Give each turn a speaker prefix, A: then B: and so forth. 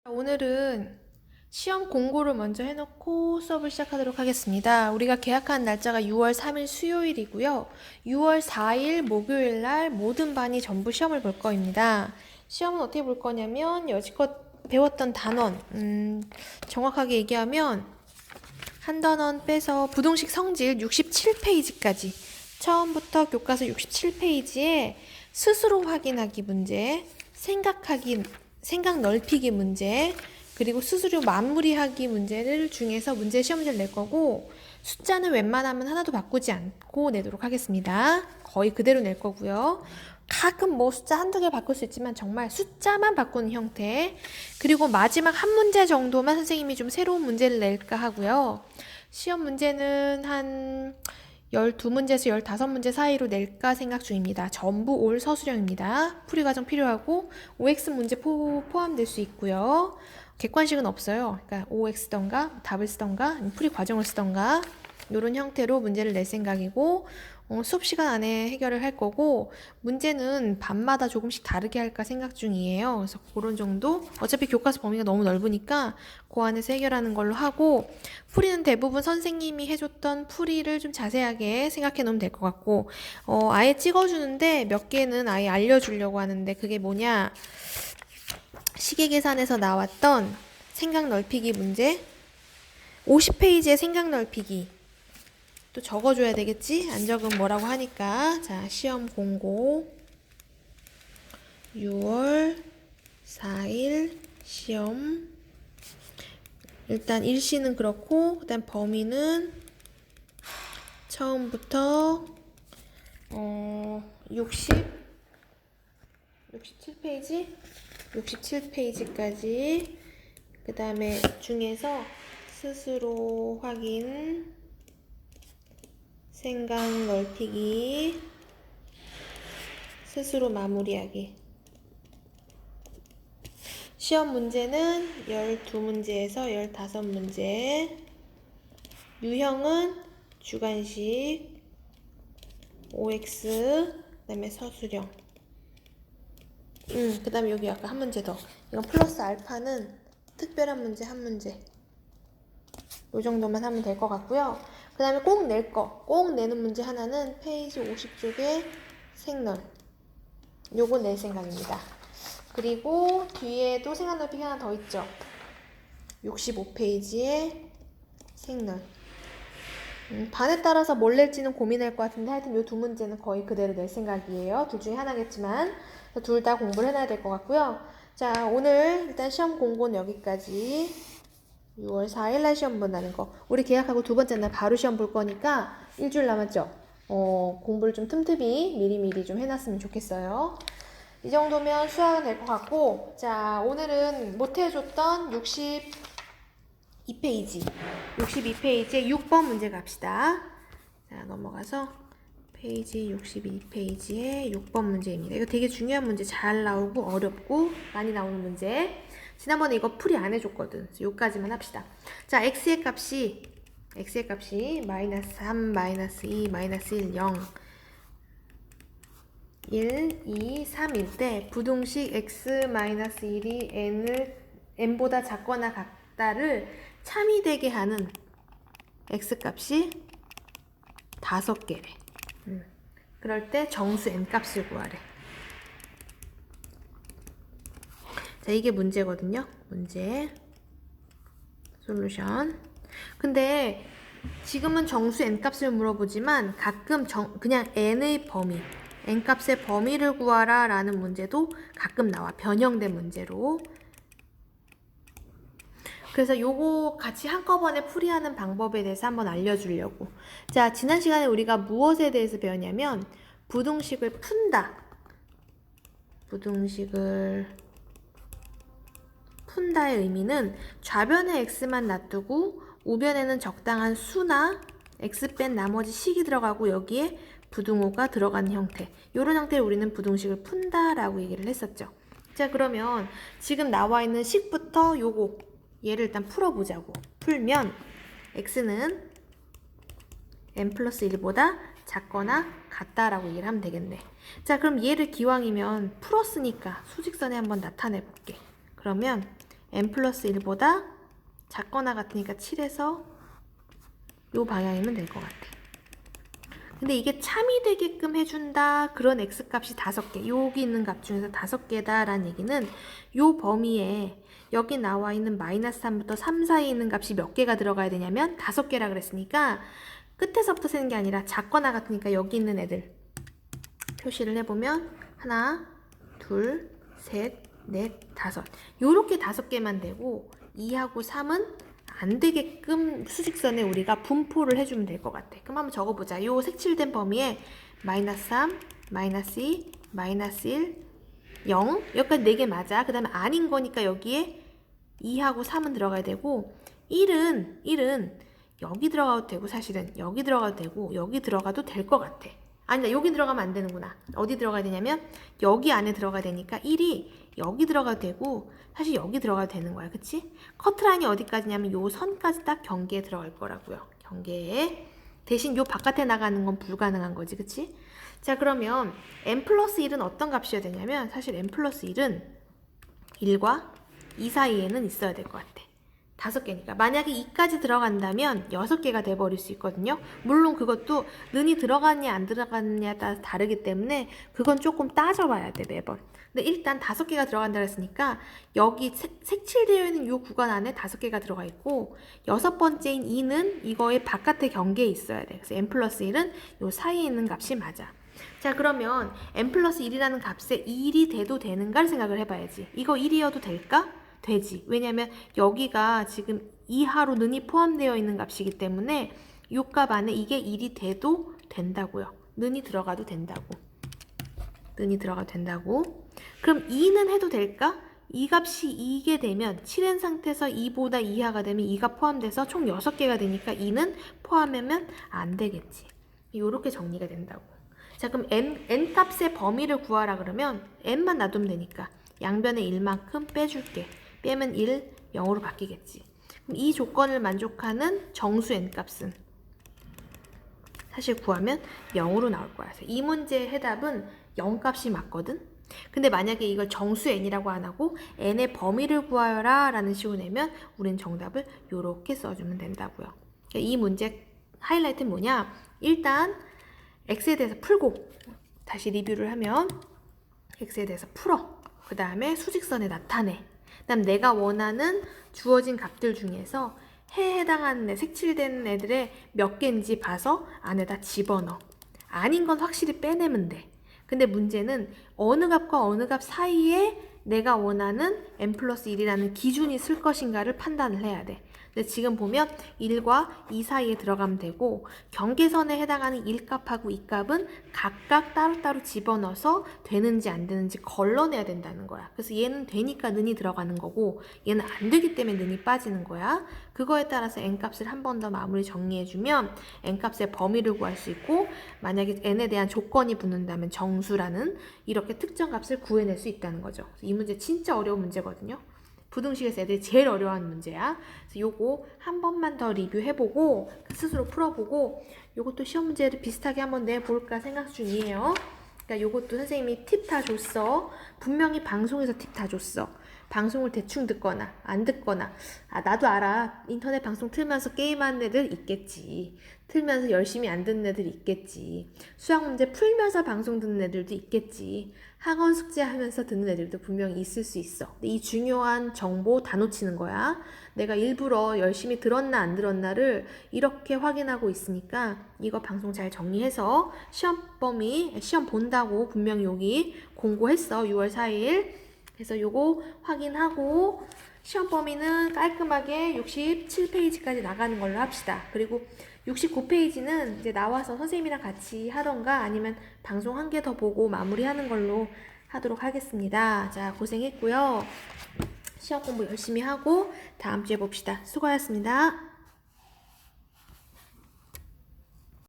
A: 오늘은 시험 공고를 먼저 해놓고 수업을 시작하도록 하겠습니다. 우리가 계약한 날짜가 6월 3일 수요일이고요. 6월 4일 목요일 날 모든 반이 전부 시험을 볼 거입니다. 시험은 어떻게 볼 거냐면 여지껏 배웠던 단원, 정확하게 얘기하면 한 단원 빼서 부동식 성질 67페이지까지 처음부터 교과서 67페이지에 스스로 확인하기 문제, 생각 넓히기 문제, 그리고 스스로 마무리하기 문제를 중에서 문제 시험지를 낼 거고, 숫자는 웬만하면 하나도 바꾸지 않고 내도록 하겠습니다. 거의 그대로 낼 거고요. 가끔 뭐 숫자 한두 개 바꿀 수 있지만 정말 숫자만 바꾸는 형태. 그리고 마지막 한 문제 정도만 선생님이 좀 새로운 문제를 낼까 하고요. 시험 문제는 한 12문제에서 15문제 사이로 낼까 생각 중입니다. 전부 올 서술형입니다. 풀이 과정 필요하고 OX 문제 포함될 수 있고요. 객관식은 없어요. 그러니까 OX 쓰던가 답을 쓰던가 풀이 과정을 쓰던가 이런 형태로 문제를 낼 생각이고, 수업 시간 안에 해결을 할 거고, 문제는 반마다 조금씩 다르게 할까 생각 중이에요. 그래서 그런 정도? 어차피 교과서 범위가 너무 넓으니까 그 안에서 해결하는 걸로 하고, 풀이는 대부분 선생님이 해줬던 풀이를 좀 자세하게 생각해 놓으면 될 것 같고, 아예 찍어주는데 몇 개는 아예 알려주려고 하는데, 그게 뭐냐? 시계 계산에서 나왔던 생각 넓히기 문제, 50페이지의 생각 넓히기 또 적어줘야 되겠지? 안 적으면 뭐라고 하니까. 자, 시험 공고 6월 4일 시험. 일단 일시는 그렇고, 그다음 범위는 처음부터 67페이지까지, 그 다음에 중에서 스스로 확인, 생각 넓히기, 스스로 마무리하기. 시험 문제는 12문제에서 15문제. 유형은 주관식, OX, 그 다음에 서술형. 그 다음에 여기 아까 한 문제 더. 이건 플러스 알파는 특별한 문제 한 문제. 요 정도만 하면 될 것 같고요. 그 다음에 꼭 내는 문제 하나는 페이지 50쪽에 생널. 요거 낼 생각입니다. 그리고 뒤에도 생각 넓히기 하나 더 있죠. 65페이지에 생널. 반에 따라서 뭘 낼지는 고민할 것 같은데, 하여튼 요 두 문제는 거의 그대로 낼 생각이에요. 둘 중에 하나겠지만 둘 다 공부를 해놔야 될 것 같고요. 자, 오늘 일단 시험 공고는 여기까지. 6월 4일날 시험 본다는 거. 우리 계약하고 두 번째 날 바로 시험 볼 거니까 일주일 남았죠? 공부를 좀 틈틈이 미리미리 좀 해놨으면 좋겠어요. 이 정도면 수학은 될 것 같고, 자, 오늘은 못해줬던 62페이지에 6번 문제 갑시다. 자, 넘어가서 페이지 62페이지에 6번 문제입니다. 이거 되게 중요한 문제, 잘 나오고 어렵고 많이 나오는 문제. 지난번에 이거 풀이 안 해줬거든. 그래서 요까지만 합시다. 자, x의 값이 마이너스 3, 마이너스 2, 마이너스 1, 0, 1, 2, 3일 때 부동식 x 마이너스 1이 n보다 작거나 같다를 참이되게 하는 x값이 5개래. 그럴 때 정수 n값을 구하래. 자, 이게 문제거든요. 문제 솔루션. 근데 지금은 정수 n값을 물어보지만 가끔 그냥 n의 범위, n값의 범위를 구하라 라는 문제도 가끔 나와. 변형된 문제로. 그래서 요거 같이 한꺼번에 풀이하는 방법에 대해서 한번 알려주려고. 자, 지난 시간에 우리가 무엇에 대해서 배웠냐면 부등식을 푼다. 부등식을 푼다의 의미는 좌변에 x만 놔두고 우변에는 적당한 수나 x 뺀 나머지 식이 들어가고 여기에 부등호가 들어가는 형태. 이런 형태를 우리는 부등식을 푼다라고 얘기를 했었죠. 자, 그러면 지금 나와 있는 식부터 얘를 일단 풀어보자고. 풀면 x는 n 플러스 1보다 작거나 같다라고 얘기를 하면 되겠네. 자, 그럼 얘를 기왕이면 풀었으니까 수직선에 한번 나타내 볼게. 그러면 n 플러스 1보다 작거나 같으니까 7에서 요 방향이면 될 것 같아. 근데 이게 참이 되게끔 해준다. 그런 x값이 5개. 여기 있는 값 중에서 5개다 라는 얘기는 요 범위에 여기 나와 있는 마이너스 3부터 3 사이에 있는 값이 몇 개가 들어가야 되냐면 5개라 그랬으니까 끝에서부터 세는 게 아니라 작거나 같으니까 여기 있는 애들 표시를 해보면 하나, 둘, 셋, 넷, 5. 요렇게 5개만 되고 2하고 3은 안 되게끔 수직선에 우리가 분포를 해주면 될 것 같아. 그럼 한번 적어보자. 요 색칠된 범위에 마이너스 3, 마이너스 2, 마이너스 1, 0. 여기까지 4개 맞아. 그 다음에 아닌 거니까 여기에 2하고 3은 들어가야 되고 1은 여기 들어가도 되고 사실은 여기 들어가도 되고 여기 들어가도 될 것 같아. 아니다. 여기 들어가면 안 되는구나. 어디 들어가야 되냐면 여기 안에 들어가야 되니까 1이 여기 들어가도 되고 사실 여기 들어가도 되는 거야. 그치? 커트라인이 어디까지냐면 요 선까지 딱 경계에 들어갈 거라고요. 경계에. 대신 요 바깥에 나가는 건 불가능한 거지. 그치? 자, 그러면 n 플러스 1은 어떤 값이어야 되냐면 사실 n 플러스 1은 1과 2 사이에는 있어야 될 것 같아. 5개니까. 만약에 2까지 들어간다면 6개가 돼버릴 수 있거든요. 물론 그것도 는이 들어갔냐 안 들어갔냐에 따라서 다르기 때문에 그건 조금 따져봐야 돼, 매번. 근데 일단 5개가 들어간다 그랬으니까 여기 색칠되어 있는 이 구간 안에 5개가 들어가 있고 6번째인 2는 이거의 바깥의 경계에 있어야 돼. 그래서 n 플러스 1은 이 사이에 있는 값이 맞아. 자, 그러면 n 플러스 1이라는 값에 1이 돼도 되는가를 생각을 해봐야지. 이거 1이어도 될까? 되지. 왜냐면 여기가 지금 이하로 는이 포함되어 있는 값이기 때문에 이 값 안에 이게 1이 돼도 된다고요. 는이 들어가도 된다고. 는이 들어가도 된다고. 그럼 2는 해도 될까? 이 값이 2게 되면 7n 상태에서 2보다 이하가 되면 2가 포함돼서 총 6개가 되니까 2는 포함하면 안 되겠지. 이렇게 정리가 된다고. 자, 그럼 n 값의 범위를 구하라 그러면 n만 놔두면 되니까 양변에 1만큼 빼줄게. 빼면 1, 0으로 바뀌겠지. 그럼 이 조건을 만족하는 정수 n 값은 사실 구하면 0으로 나올 거야. 그래서 이 문제의 해답은 0 값이 맞거든. 근데 만약에 이걸 정수 n이라고 안 하고 n의 범위를 구하여라 라는 식으로 내면 우린 정답을 이렇게 써주면 된다고요. 그러니까 이 문제 하이라이트는 뭐냐? 일단 x에 대해서 풀고 다시 리뷰를 하면 x에 대해서 풀어. 그 다음에 수직선에 나타내. 그 다음 내가 원하는 주어진 값들 중에서 해에 해당하는 애, 색칠된 애들의 몇 개인지 봐서 안에다 집어넣어. 아닌 건 확실히 빼내면 돼. 근데 문제는 어느 값과 어느 값 사이에 내가 원하는 n 플러스 1이라는 기준이 쓸 것인가를 판단을 해야 돼. 근데 지금 보면 1과 2 사이에 들어가면 되고 경계선에 해당하는 1값하고 2값은 각각 따로따로 집어넣어서 되는지 안 되는지 걸러내야 된다는 거야. 그래서 얘는 되니까 는이 들어가는 거고 얘는 안 되기 때문에 는이 빠지는 거야. 그거에 따라서 n값을 한 번 더 마무리 정리해주면 n값의 범위를 구할 수 있고 만약에 n에 대한 조건이 붙는다면 정수라는 이렇게 특정 값을 구해낼 수 있다는 거죠. 이 문제 진짜 어려운 문제거든요. 부등식에서 애들이 제일 어려워하는 문제야. 그래서 요거 한 번만 더 리뷰해보고 스스로 풀어보고 요것도 시험 문제를 비슷하게 한번 내볼까 생각 중이에요. 그러니까 요것도 선생님이 팁 다 줬어. 분명히 방송에서 팁 다 줬어. 방송을 대충 듣거나 안 듣거나 나도 알아. 인터넷 방송 틀면서 게임하는 애들 있겠지. 틀면서 열심히 안 듣는 애들 있겠지. 수학 문제 풀면서 방송 듣는 애들도 있겠지. 학원 숙제하면서 듣는 애들도 분명히 있을 수 있어. 근데 이 중요한 정보 다 놓치는 거야. 내가 일부러 열심히 들었나 안 들었나를 이렇게 확인하고 있으니까 이거 방송 잘 정리해서 시험 본다고 분명히 여기 공고했어. 6월 4일. 그래서 요거 확인하고 시험 범위는 깔끔하게 67페이지까지 나가는 걸로 합시다. 그리고 69페이지는 이제 나와서 선생님이랑 같이 하던가 아니면 방송 한 개 더 보고 마무리하는 걸로 하도록 하겠습니다. 자, 고생했고요. 시험 공부 열심히 하고 다음 주에 봅시다. 수고하셨습니다.